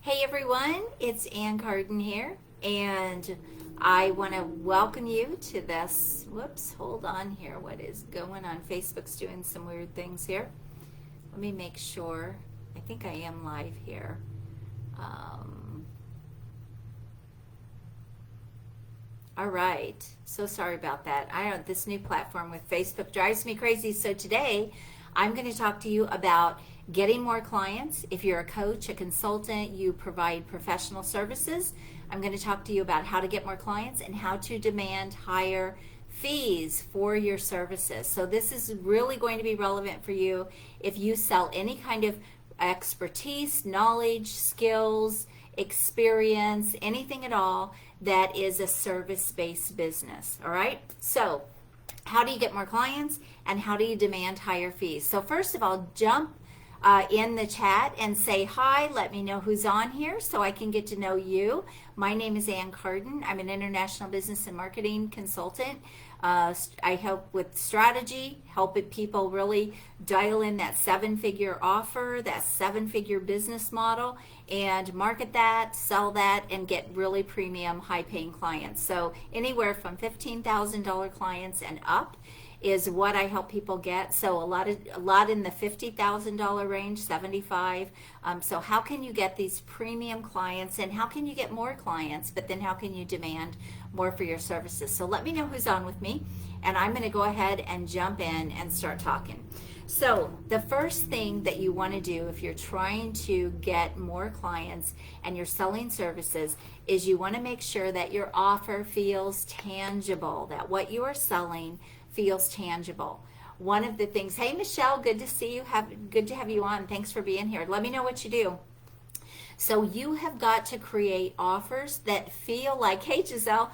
Hey everyone, it's Ann Carden here, and I want to welcome you to this. Whoops, hold on here. What is going on? Facebook's doing some weird things here. Let me make sure. I think I am live here. All right. So sorry about that. I don't. This new platform with Facebook drives me crazy. So today, I'm going to talk to you about getting more clients. If you're a coach, a consultant, you provide professional services, I'm going to talk to you about how to get more clients and how to demand higher fees for your services. So this is really going to be relevant for you if you sell any kind of expertise, knowledge, skills, experience, anything at all that is a service-based business. All right? So how do you get more clients and how do you demand higher fees? So first of all, jump in the chat and say hi. Let me know who's on here so I can get to know you. My name is Ann Carden. I'm an international business and marketing consultant. I help with strategy, helping people really dial in that seven-figure offer, that seven-figure business model, and market that, sell that, and get really premium, high-paying clients. So anywhere from $15,000 clients and up is what I help people get. So a lot in the $50,000 range, 75. So how can you get these premium clients, and how can you get more clients? But then how can you demand more for your services? So let me know who's on with me, and I'm going to go ahead and jump in and start talking. So the first thing that you want to do if you're trying to get more clients and you're selling services is you want to make sure that your offer feels tangible, that what you are selling feels tangible. One of the things, hey Michelle, good to see you. Good to have you on. Thanks for being here. Let me know what you do. So you have got to create offers that feel like, hey Giselle,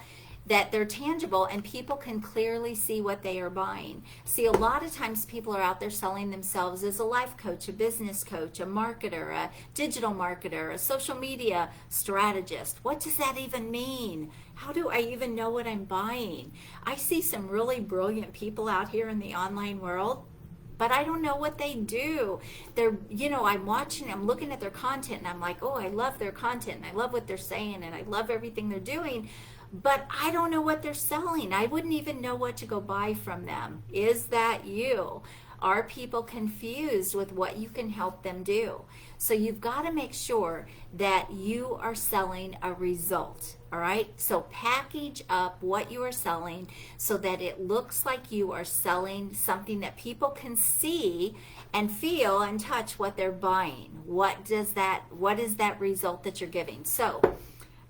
that they're tangible and people can clearly see what they are buying. See, a lot of times people are out there selling themselves as a life coach, a business coach, a marketer, a digital marketer, a social media strategist. What does that even mean? How do I even know what I'm buying? I see some really brilliant people out here in the online world, but I don't know what they do. I'm watching, I'm looking at their content, and I'm like, oh, I love their content, and I love what they're saying, and I love everything they're doing, but I don't know what they're selling. I wouldn't even know what to go buy from them. Is that you? Are people confused with what you can help them do? So you've got to make sure that you are selling a result, all right? So package up what you are selling so that it looks like you are selling something that people can see and feel and touch what they're buying. What is that result that you're giving? So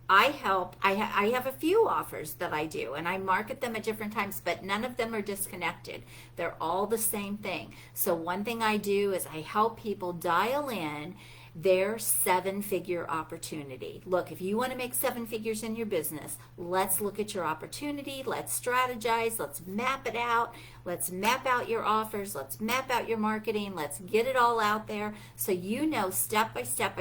I have a few offers that I do, and I market them at different times, but none of them are disconnected. They're all the same thing. So one thing I do is I help people dial in their seven-figure opportunity. Look, if you want to make seven figures in your business, let's look at your opportunity, let's strategize, let's map it out, let's map out your offers, let's map out your marketing, let's get it all out there so you know step by step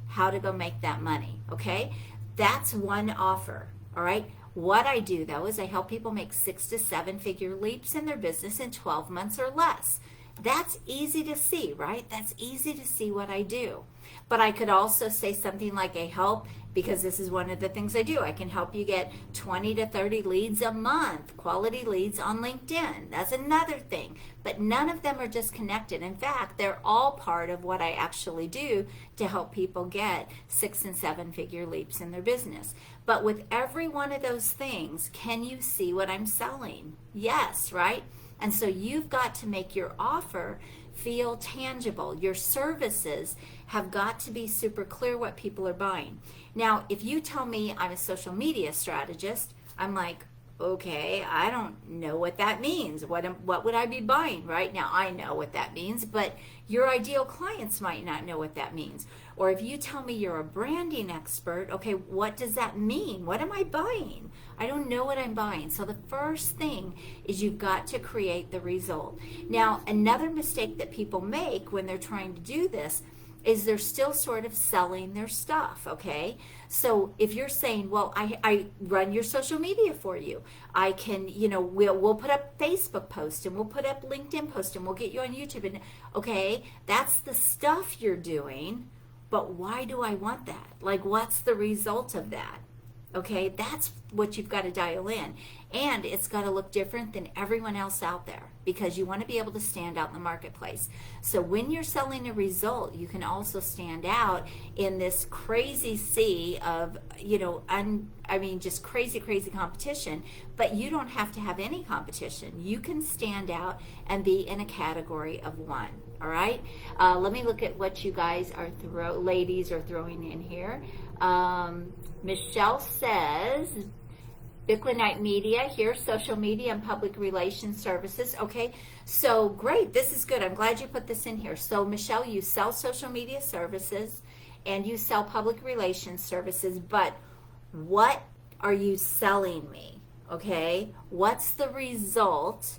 how to go make that money, okay? That's one offer, all right? What I do, though, is I help people make 6 to 7 figure leaps in their business in 12 months or less. That's easy to see, right? That's easy to see what I do. But I could also say something like I help, because this is one of the things I do. I can help you get 20 to 30 leads a month, quality leads on LinkedIn. That's another thing. But none of them are disconnected. In fact, they're all part of what I actually do to help people get 6 and 7 figure leaps in their business. But with every one of those things, can you see what I'm selling? Yes, right? And so you've got to make your offer feel tangible. Your services have got to be super clear what people are buying. Now, if you tell me I'm a social media strategist, I'm like, okay, I don't know what that means. What would I be buying? Right now, I know what that means, but your ideal clients might not know what that means. Or if you tell me you're a branding expert, okay, what does that mean? What am I buying? I don't know what I'm buying. So the first thing is you've got to create the result. Now, another mistake that people make when they're trying to do this is they're still sort of selling their stuff, okay? So if you're saying, well, I run your social media for you. I can, we'll put up Facebook posts and we'll put up LinkedIn posts and we'll get you on YouTube. And okay, that's the stuff you're doing. But why do I want that? Like, what's the result of that? Okay, that's what you've got to dial in. And it's got to look different than everyone else out there, because you want to be able to stand out in the marketplace. So when you're selling a result, you can also stand out in this crazy sea of, just crazy, crazy competition. But you don't have to have any competition. You can stand out and be in a category of one. All right. Let me look at what you guys are ladies are throwing in here. Michelle says, Bitcoinite Media here, social media and public relations services. Okay, so great. This is good. I'm glad you put this in here. So Michelle, you sell social media services and you sell public relations services, but what are you selling me? Okay, what's the result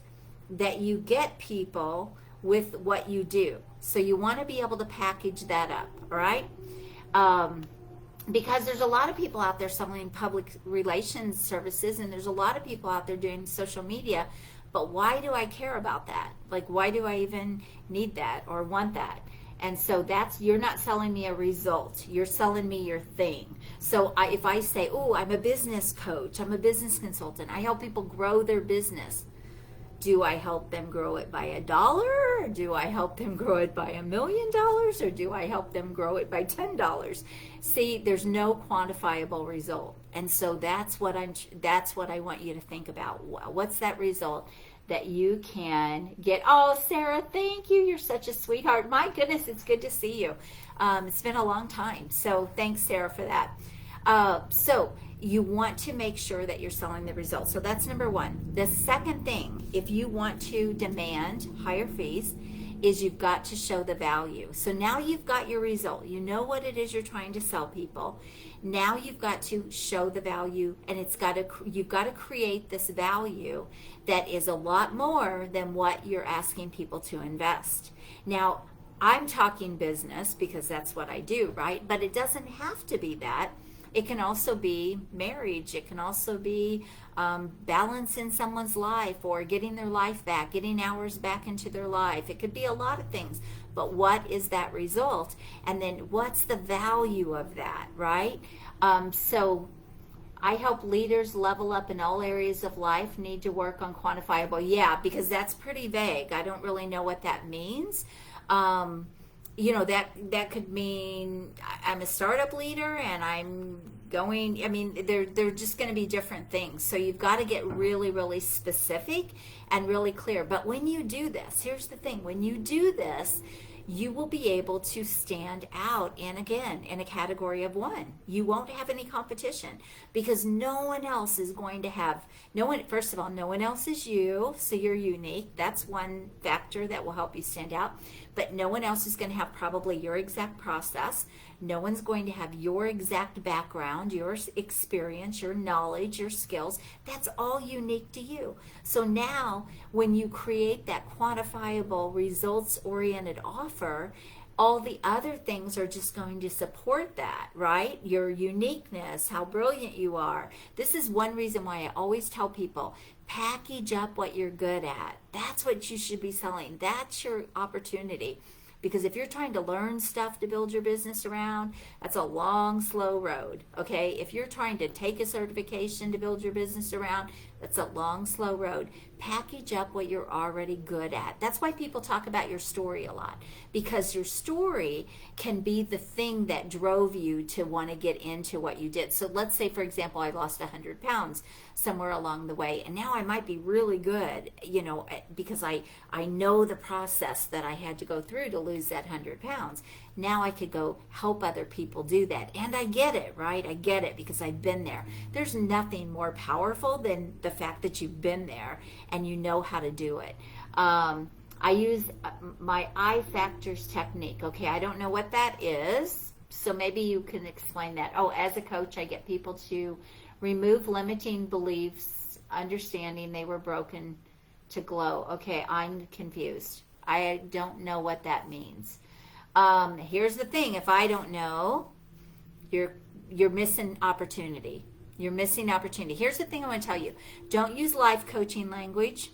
that you get people with what you do? So you want to be able to package that up, all right? Because there's a lot of people out there selling public relations services, and there's a lot of people out there doing social media, but why do I care about that? Like, why do I even need that or want that? And so you're not selling me a result. You're selling me your thing. So if I say, oh, I'm a business coach, I'm a business consultant, I help people grow their business. Do I help them grow it by $1? Or do I help them grow it by $1 million? Or do I help them grow it by $10? See, there's no quantifiable result. And so that's what I want you to think about. What's that result that you can get? Oh, Sarah, thank you. You're such a sweetheart. My goodness, it's good to see you. It's been a long time. So thanks, Sarah, for that. So you want to make sure that you're selling the results. So that's number one. The second thing, if you want to demand higher fees, is you've got to show the value. So now you've got your result. You know what it is you're trying to sell people. Now you've got to show the value, and you've got to create this value that is a lot more than what you're asking people to invest. Now, I'm talking business because that's what I do, right? But it doesn't have to be that. It can also be marriage. It can also be balance in someone's life, or getting their life back, getting hours back into their life. It could be a lot of things. But what is that result? And then what's the value of that, right? So I help leaders level up in all areas of life, need to work on quantifiable. Yeah, because that's pretty vague. I don't really know what that means. That could mean I'm a startup leader and I'm going, they're just going to be different things. So you've got to get really, really specific and really clear. But when you do this, here's the thing, when you do this, you will be able to stand out in a category of one. You won't have any competition because no one else is going to have, first of all, no one else is you, so you're unique. That's one factor that will help you stand out. But no one else is going to have probably your exact process. No one's going to have your exact background, your experience, your knowledge, your skills. That's all unique to you. So now when you create that quantifiable, results-oriented offer, all the other things are just going to support that, right? Your uniqueness, how brilliant you are. This is one reason why I always tell people, package up what you're good at. That's what you should be selling. That's your opportunity. Because if you're trying to learn stuff to build your business around, that's a long, slow road, okay? If you're trying to take a certification to build your business around, that's a long, slow road. Package up what you're already good at. That's why people talk about your story a lot, because your story can be the thing that drove you to want to get into what you did. So let's say, for example, I lost 100 pounds somewhere along the way, and now I might be really good, because I know the process that I had to go through to lose that 100 pounds. Now I could go help other people do that. And I get it, right? I get it because I've been there. There's nothing more powerful than the fact that you've been there and you know how to do it. I use my I factors technique. Okay, I don't know what that is, so maybe you can explain that. Oh, as a coach, I get people to remove limiting beliefs, understanding they were broken to glow. Okay, I'm confused. I don't know what that means. Here's the thing, if I don't know, you're missing opportunity. You're missing opportunity. Here's the thing I want to tell you. Don't use life coaching language.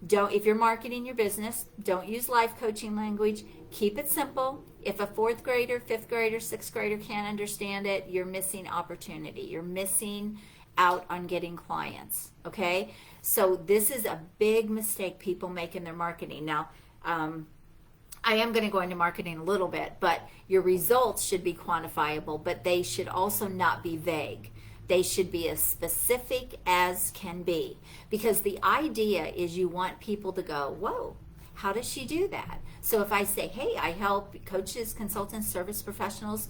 Don't, if you're marketing your business, don't use life coaching language. Keep it simple. If a fourth grader, fifth grader, sixth grader can't understand it, you're missing opportunity. You're missing out on getting clients. Okay? So this is a big mistake people make in their marketing. Now, I am going to go into marketing a little bit, but your results should be quantifiable, but they should also not be vague. They should be as specific as can be, because the idea is you want people to go, whoa, how does she do that? So if I say, hey, I help coaches, consultants, service professionals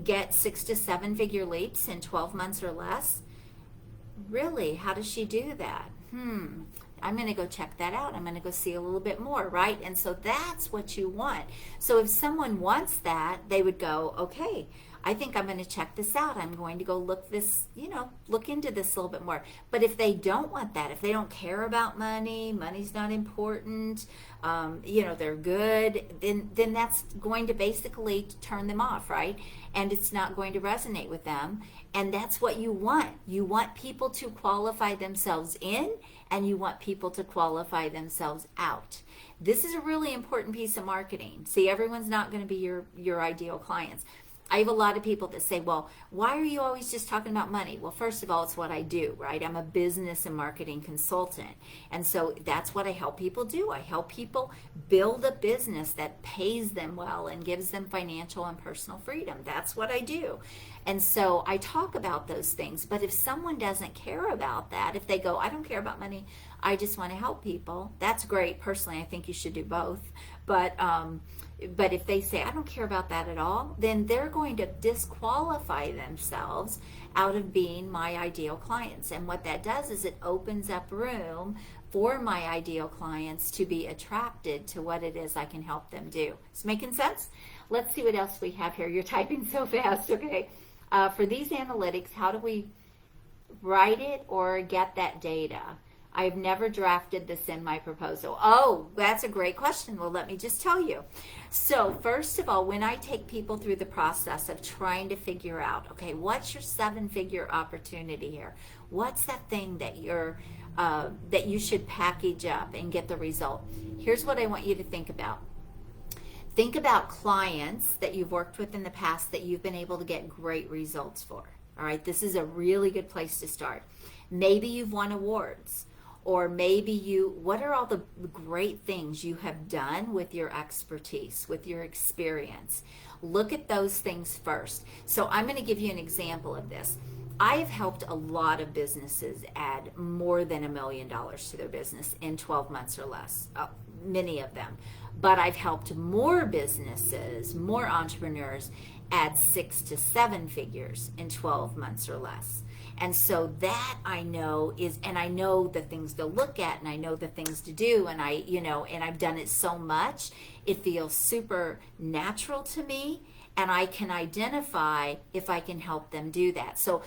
get 6 to 7 figure leaps in 12 months or less, really, how does she do that? I'm going to go check that out. I'm going to go see a little bit more, right? And so that's what you want. So if someone wants that, they would go, okay, I think I'm going to check this out. I'm going to go look into this a little bit more. But if they don't want that, if they don't care about money, money's not important, they're good, then that's going to basically turn them off, right? And it's not going to resonate with them. And that's what you want. You want people to qualify themselves in, and you want people to qualify themselves out. This is a really important piece of marketing. See, everyone's not going to be your ideal clients. I have a lot of people that say, well, why are you always just talking about money? Well, first of all, it's what I do, right? I'm a business and marketing consultant. And so that's what I help people do. I help people build a business that pays them well and gives them financial and personal freedom. That's what I do. And so I talk about those things. But if someone doesn't care about that, if they go, I don't care about money, I just want to help people, that's great. Personally, I think you should do both. But if they say, I don't care about that at all, then they're going to disqualify themselves out of being my ideal clients. And what that does is it opens up room for my ideal clients to be attracted to what it is I can help them do. Is it making sense? Let's see what else we have here. You're typing so fast. Okay. For these analytics, how do we write it or get that data? I've never drafted this in my proposal. Oh, that's a great question. Well, let me just tell you. So first of all, when I take people through the process of trying to figure out, okay, what's your 7-figure opportunity here? What's that thing that that you should package up and get the result? Here's what I want you to think about. Think about clients that you've worked with in the past that you've been able to get great results for. All right, this is a really good place to start. Maybe you've won awards. Or maybe what are all the great things you have done with your expertise, with your experience? Look at those things first. So I'm going to give you an example of this. I have helped a lot of businesses add more than $1 million to their business in 12 months or less, many of them. But I've helped more businesses, more entrepreneurs add 6 to 7 figures in 12 months or less. And so that I know is, and I know the things to look at, and I know the things to do, and and I've done it so much, it feels super natural to me, and I can identify if I can help them do that. So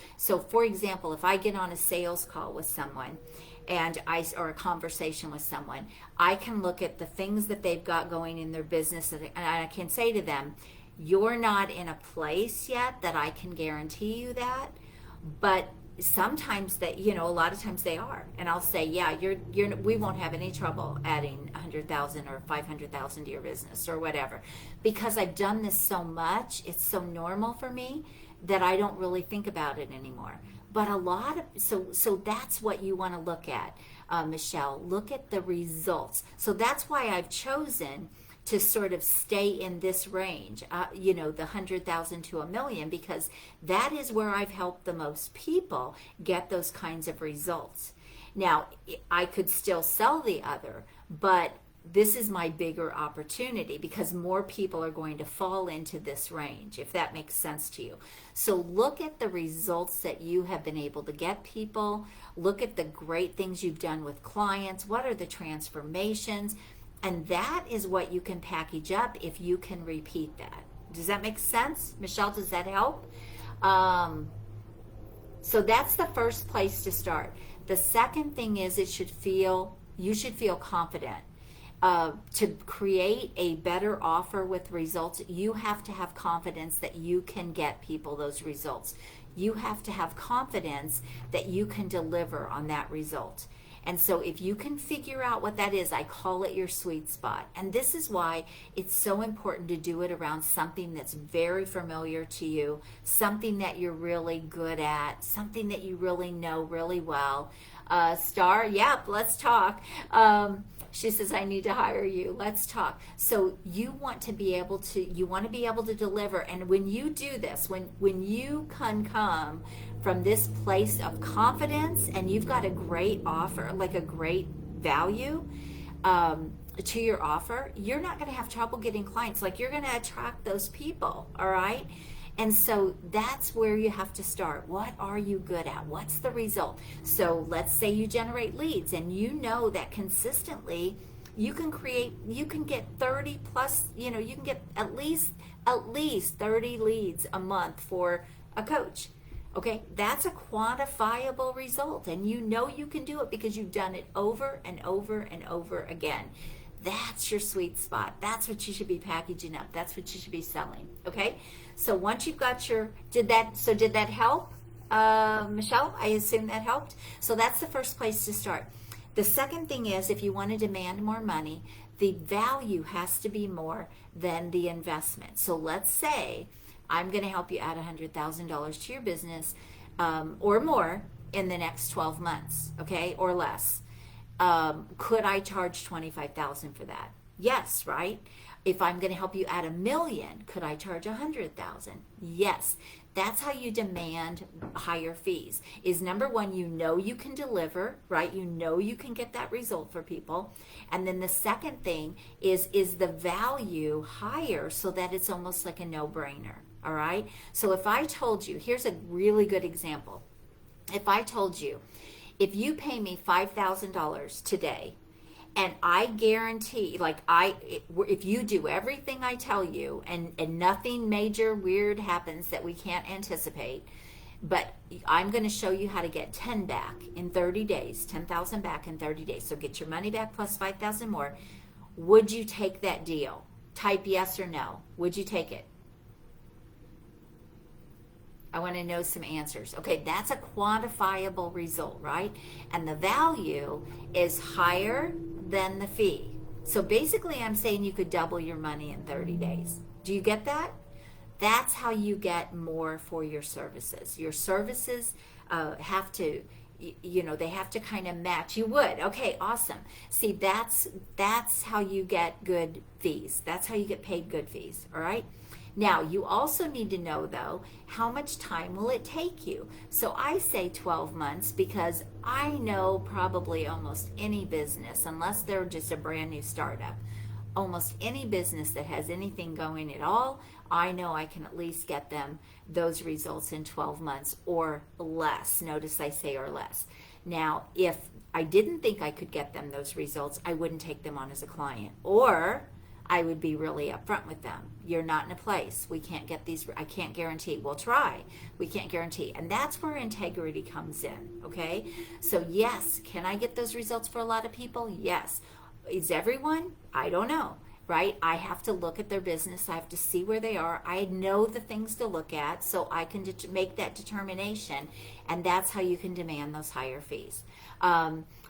for example, if I get on a sales call with someone, or a conversation with someone, I can look at the things that they've got going in their business, and I can say to them, you're not in a place yet that I can guarantee you that, but sometimes a lot of times they are, and I'll say, yeah, we won't have any trouble adding 100,000 or 500,000 to your business or whatever, because I've done this so much, it's so normal for me that I don't really think about it anymore. But so that's what you want to look at, Michelle. Look at the results. So that's why I've chosen to sort of stay in this range, the 100,000 to $1 million, because that is where I've helped the most people get those kinds of results. Now, I could still sell the other, but this is my bigger opportunity because more people are going to fall into this range, if that makes sense to you. So look at the results that you have been able to get people. Look at the great things you've done with clients. What are the transformations? And that is what you can package up if you can repeat that. Does that make sense? Michelle, does that help? So that's the first place to start. The second thing is you should feel confident. To create a better offer with results, you have to have confidence that you can get people those results. You have to have confidence that you can deliver on that result. And so if you can figure out what that is, I call it your sweet spot. And this is why it's so important to do it around something that's very familiar to you, something that you're really good at, something that you really know really well. Star, yep, let's talk. She says, I need to hire you. Let's talk. So you want to be able to deliver. And when you do this, when you can come from this place of confidence and you've got a great offer, like a great value to your offer, you're not going to have trouble getting clients. Like, you're going to attract those people, all right? And so that's where you have to start. What are you good at? What's the result? So let's say you generate leads and you know that consistently you can get 30 plus, you can get at least 30 leads a month for a coach. Okay, that's a quantifiable result, and you know you can do it because you've done it over and over and over again. That's your sweet spot. That's what you should be packaging up. That's what you should be selling. Okay, so once you've got did that help, Michelle? I assume that helped. So that's the first place to start. The second thing is, if you want to demand more money, the value has to be more than the investment. So let's say I'm going to help you add $100,000 to your business or more in the next 12 months, okay, or less. Could I charge $25,000 for that? Yes, right? If I'm going to help you add $1 million, could I charge $100,000? Yes. That's how you demand higher fees. Is number one, you know you can deliver, right? You know you can get that result for people. And then the second thing is the value higher so that it's almost like a no-brainer, all right? So if I told you, here's a really good example. If I told you, if you pay me $5,000 today, and I guarantee, if you do everything I tell you and nothing major weird happens that we can't anticipate, but I'm going to show you how to get 10 back in 30 days, 10,000 back in 30 days. So get your money back plus 5,000 more. Would you take that deal? Type yes or no. Would you take it? I want to know some answers. Okay, that's a quantifiable result, right? And the value is higher than the fee. So basically, I'm saying you could double your money in 30 days. Do you get that? That's how you get more for your services. Your services have to, they have to kind of match. You would. Okay, awesome. See, that's how you get good fees. That's how you get paid good fees, all right? Now, you also need to know, though, how much time will it take you? So I say 12 months because I know probably almost any business, unless they're just a brand new startup, almost any business that has anything going at all, I know I can at least get them those results in 12 months or less. Notice I say or less. Now, if I didn't think I could get them those results, I wouldn't take them on as a client. Or I would be really upfront with them. You're not in a place. We can't get these. I can't guarantee. We'll try. We can't guarantee. And that's where integrity comes in, okay? So yes, can I get those results for a lot of people? Yes. Is everyone? I don't know, right? I have to look at their business. I have to see where they are. I know the things to look at so I can make that determination, and that's how you can demand those higher fees.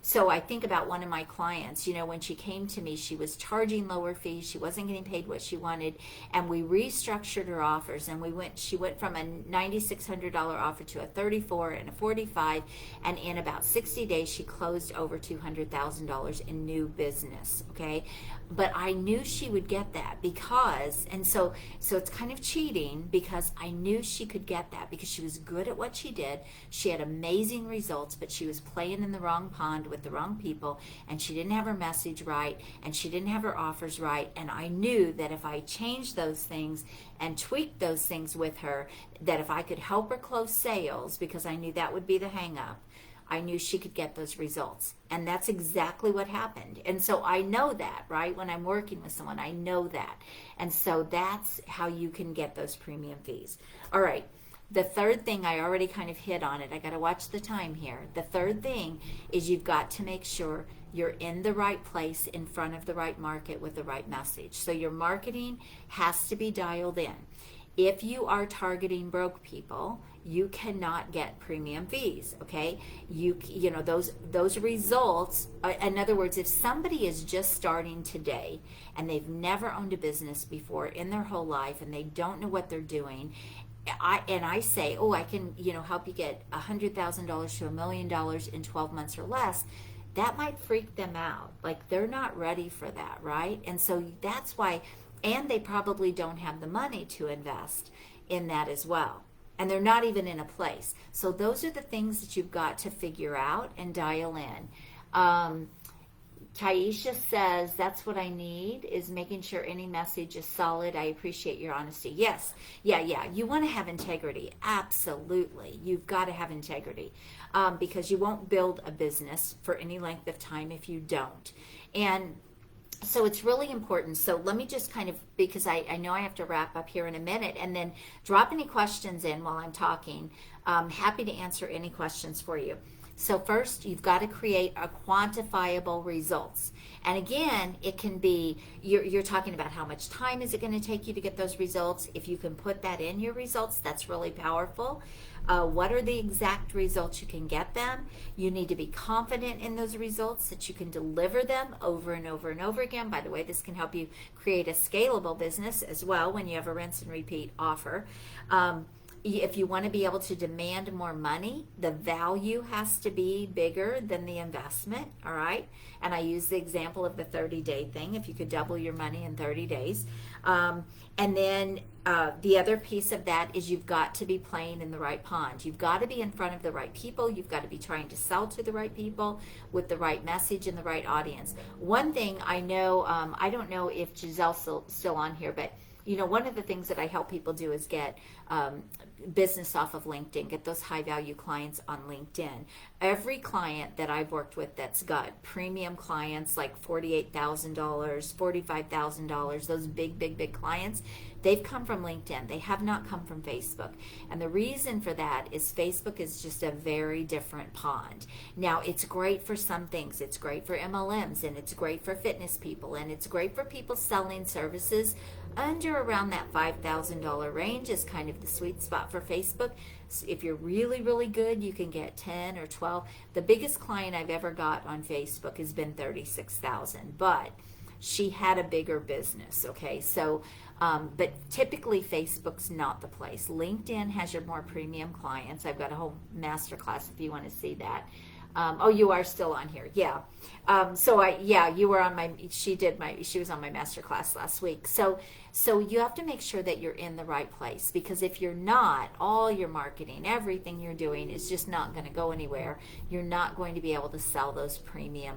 So I think about one of my clients, when she came to me, she was charging lower fees. She wasn't getting paid what she wanted. And we restructured her offers, and she went from a $9,600 offer to a $34,000 and a $45,000. And in about 60 days, she closed over $200,000 in new business. Okay. But I knew she would get that so it's kind of cheating because I knew she could get that because she was good at what she did. She had amazing results, but she was playing in the wrong pond with the wrong people, and she didn't have her message right, and she didn't have her offers right. And I knew that if I changed those things and tweaked those things with her, that if I could help her close sales, because I knew that would be the hang up, I knew she could get those results. And that's exactly what happened. And so I know that, right? When I'm working with someone, I know that. And so that's how you can get those premium fees. All right. The third thing, I already kind of hit on it. I got to watch the time here. The third thing is you've got to make sure you're in the right place in front of the right market with the right message. So your marketing has to be dialed in. If you are targeting broke people, you cannot get premium fees. Okay, you know those results. In other words, if somebody is just starting today and they've never owned a business before in their whole life and they don't know what they're doing, I say, oh, I can help you get $100,000 to $1,000,000 in 12 months or less. That might freak them out. Like they're not ready for that, right? And so that's why, and they probably don't have the money to invest in that as well. And they're not even in a place. So those are the things that you've got to figure out and dial in. Taisha says, that's what I need, is making sure any message is solid. I appreciate your honesty. Yes. Yeah. You want to have integrity. Absolutely. You've got to have integrity because you won't build a business for any length of time if you don't. And so it's really important. So let me just kind of, because I know I have to wrap up here in a minute, and then drop any questions in while I'm talking. Happy to answer any questions for you. So first, you've got to create a quantifiable results. And again, it can be, you're talking about how much time is it going to take you to get those results. If you can put that in your results, that's really powerful. What are the exact results you can get them? You need to be confident in those results that you can deliver them over and over and over again. By the way, this can help you create a scalable business as well when you have a rinse and repeat offer. If you want to be able to demand more money, the value has to be bigger than the investment, all right? And I use the example of the 30-day thing, if you could double your money in 30 days. And then the other piece of that is you've got to be playing in the right pond. You've got to be in front of the right people. You've got to be trying to sell to the right people with the right message and the right audience. One thing I know, I don't know if Giselle's still on here, but one of the things that I help people do is get business off of LinkedIn, get those high value clients on LinkedIn. Every client that I've worked with that's got premium clients like $48,000, $45,000, those big clients, they've come from LinkedIn. They have not come from Facebook. And the reason for that is Facebook is just a very different pond. Now, it's great for some things. It's great for MLMs, and it's great for fitness people, and it's great for people selling services under around that $5,000 range is kind of the sweet spot for Facebook. So if you're really, really good, you can get 10 or 12. The biggest client I've ever got on Facebook has been 36,000, but she had a bigger business, okay? So, but typically Facebook's not the place. LinkedIn has your more premium clients. I've got a whole masterclass if you want to see that. Oh, you are still on here. Yeah. You were on she was on my masterclass last week. So you have to make sure that you're in the right place, because if you're not, all your marketing, everything you're doing is just not going to go anywhere. You're not going to be able to sell those premium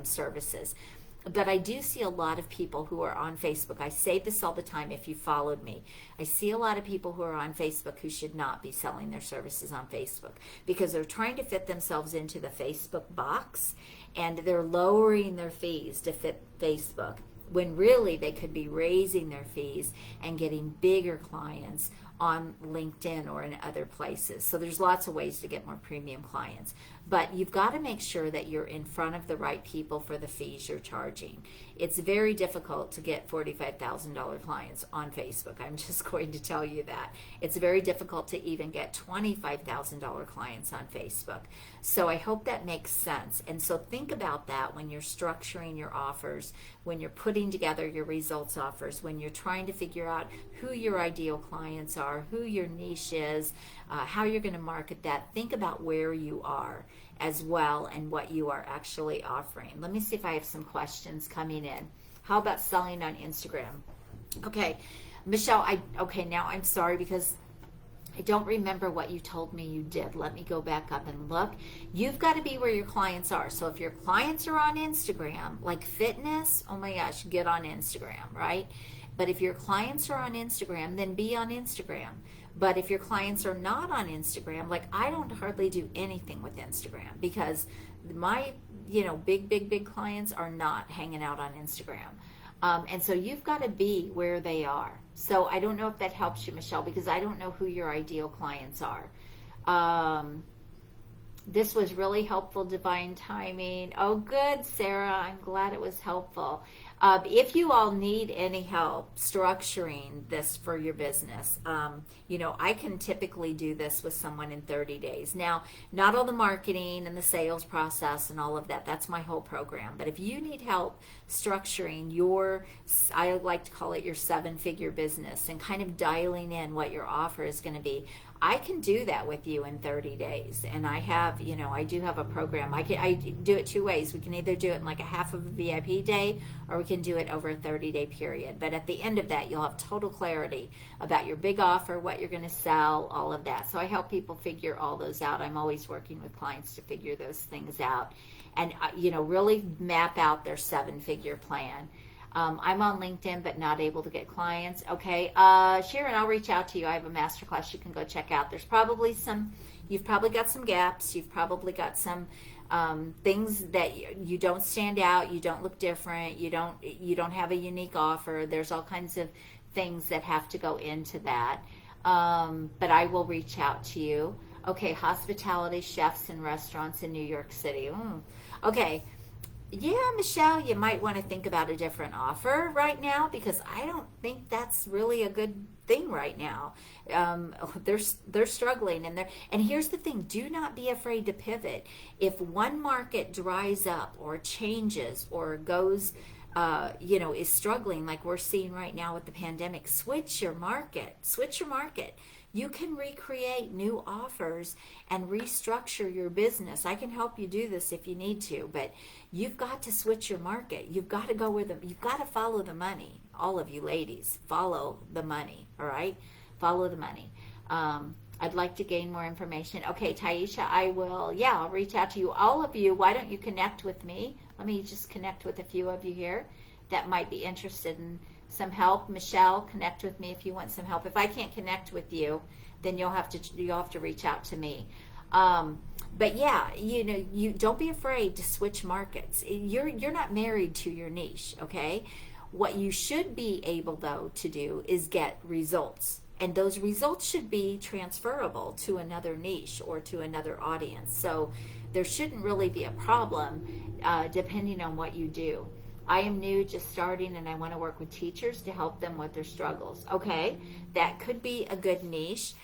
services. But I do see a lot of people who are on Facebook. I say this all the time if you followed me. I see a lot of people who are on Facebook who should not be selling their services on Facebook because they're trying to fit themselves into the Facebook box, and they're lowering their fees to fit Facebook when really they could be raising their fees and getting bigger clients on LinkedIn or in other places. So there's lots of ways to get more premium clients. But you've got to make sure that you're in front of the right people for the fees you're charging. It's very difficult to get $45,000 clients on Facebook. I'm just going to tell you that. It's very difficult to even get $25,000 clients on Facebook. So I hope that makes sense. And so think about that when you're structuring your offers, when you're putting together your results offers, when you're trying to figure out who your ideal clients are, who your niche is, how you're going to market that. Think about where you are as well and what you are actually offering. Let me see if I have some questions coming in. How about selling on Instagram? Okay, Michelle, now I'm sorry because I don't remember what you told me you did. Let me go back up and look. You've got to be where your clients are. So if your clients are on Instagram, like fitness, oh my gosh, get on Instagram, right? But if your clients are on Instagram, then be on Instagram. But if your clients are not on Instagram, like I don't hardly do anything with Instagram because my, big clients are not hanging out on Instagram. And so you've got to be where they are. So I don't know if that helps you, Michelle, because I don't know who your ideal clients are. This was really helpful, divine timing. Oh, good, Sarah. I'm glad it was helpful. If you all need any help structuring this for your business, I can typically do this with someone in 30 days. Now, not all the marketing and the sales process and all of that, that's my whole program. But if you need help structuring your, I like to call it your 7-figure business, and kind of dialing in what your offer is going to be, I can do that with you in 30 days. And I have, I do have a program. I do it 2 ways. We can either do it in like a half of a VIP day, or we can do it over a 30-day period. But at the end of that, you'll have total clarity about your big offer, what you're going to sell, all of that. So I help people figure all those out. I'm always working with clients to figure those things out and, really map out their 7-figure plan. I'm on LinkedIn, but not able to get clients. Okay, Sharon, I'll reach out to you. I have a masterclass you can go check out. There's probably you've probably got some gaps. You've probably got some things that you don't stand out. You don't look different. You don't have a unique offer. There's all kinds of things that have to go into that. But I will reach out to you. Okay, hospitality, chefs, and restaurants in New York City. Okay. Yeah, Michelle, you might want to think about a different offer right now, because I don't think that's really a good thing right now. They're struggling, and here's the thing: do not be afraid to pivot. If one market dries up or changes or goes, is struggling like we're seeing right now with the pandemic, switch your market. Switch your market. You can recreate new offers and restructure your business. I can help you do this if you need to, but you've got to switch your market. You've got to go you've got to follow the money. All of you ladies, follow the money, all right? Follow the money. I'd like to gain more information. Okay, Taisha, I'll reach out to you. All of you, why don't you connect with me? Let me just connect with a few of you here that might be interested in some help. Michelle, connect with me if you want some help. If I can't connect with you, then you'll have to reach out to me. But yeah, you don't be afraid to switch markets. You're not married to your niche, okay? What you should be able though to do is get results, and those results should be transferable to another niche or to another audience. So there shouldn't really be a problem depending on what you do. I am new, just starting, and I want to work with teachers to help them with their struggles. Okay, that could be a good niche.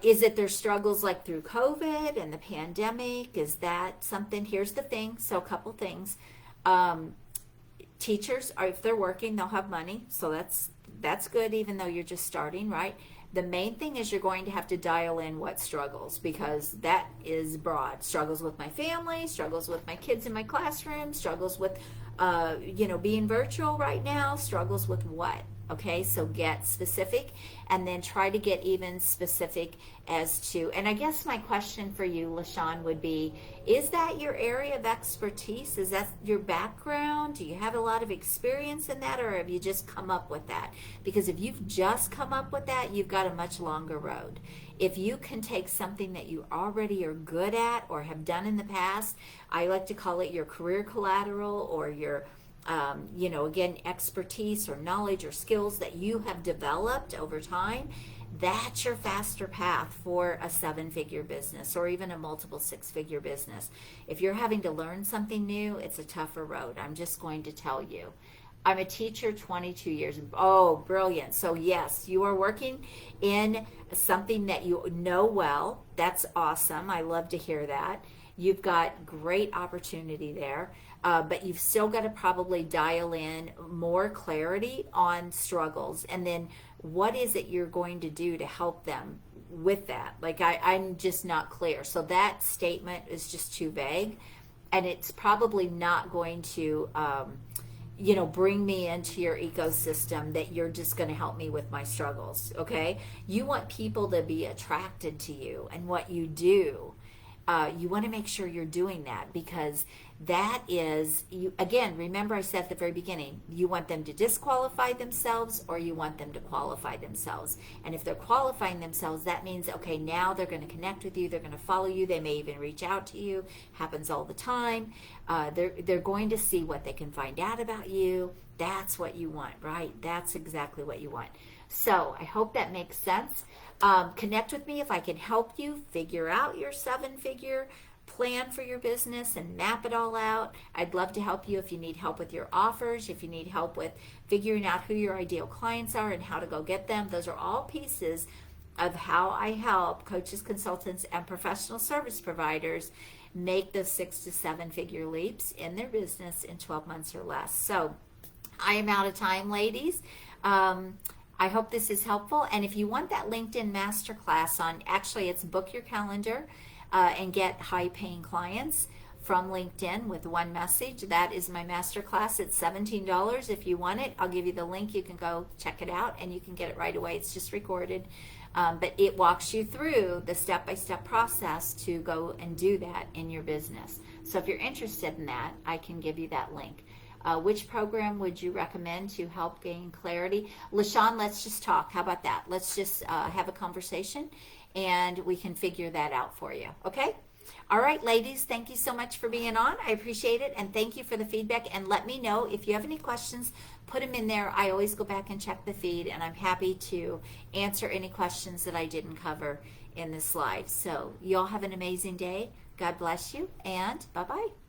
Is it their struggles like through COVID and the pandemic? Is that something? Here's the thing. So a couple things. Teachers, if they're working, they'll have money. So that's good, even though you're just starting, right? The main thing is you're going to have to dial in what struggles, because that is broad. Struggles with my family, struggles with my kids in my classroom, struggles with, being virtual right now, struggles with what? Okay, so get specific, and then try to get even specific as to, and I guess my question for you, LaShawn, would be, is that your area of expertise? Is that your background? Do you have a lot of experience in that, or have you just come up with that? Because if you've just come up with that, you've got a much longer road. If you can take something that you already are good at or have done in the past, I like to call it your career collateral, or your again, expertise or knowledge or skills that you have developed over time, that's your faster path for a 7-figure business or even a multiple 6-figure business. If you're having to learn something new, it's a tougher road. I'm just going to tell you. I'm a teacher, 22 years. Oh, brilliant. So yes, you are working in something that you know well. That's awesome. I love to hear that. You've got great opportunity there. But you've still got to probably dial in more clarity on struggles, and then what is it you're going to do to help them with that? Like I'm just not clear. So that statement is just too vague, and it's probably not going to bring me into your ecosystem, that you're just going to help me with my struggles. Okay, you want people to be attracted to you and what you do. You want to make sure you're doing that, because that is, you again, remember I said at the very beginning, you want them to disqualify themselves or you want them to qualify themselves. And if they're qualifying themselves, that means, okay, now they're going to connect with you, they're going to follow you, they may even reach out to you, happens all the time. They're going to see what they can find out about you. That's what you want, right? That's exactly what you want. So I hope that makes sense. Connect with me if I can help you figure out your 7-figure plan for your business and map it all out. I'd love to help you if you need help with your offers, if you need help with figuring out who your ideal clients are and how to go get them. Those are all pieces of how I help coaches, consultants, and professional service providers make those 6 to 7 figure leaps in their business in 12 months or less. So I am out of time, ladies. I hope this is helpful. And if you want that LinkedIn masterclass on, actually it's book your calendar and get high paying clients from LinkedIn with one message. That is my masterclass. It's $17 if you want it. I'll give you the link. You can go check it out and you can get it right away. It's just recorded. But it walks you through the step-by-step process to go and do that in your business. So if you're interested in that, I can give you that link. Which program would you recommend to help gain clarity? LaShawn, let's just talk. How about that? Let's just have a conversation and we can figure that out for you. Okay? All right, ladies, thank you so much for being on. I appreciate it, and thank you for the feedback. And let me know if you have any questions, put them in there. I always go back and check the feed, and I'm happy to answer any questions that I didn't cover in this slide. So you all have an amazing day. God bless you, and bye-bye.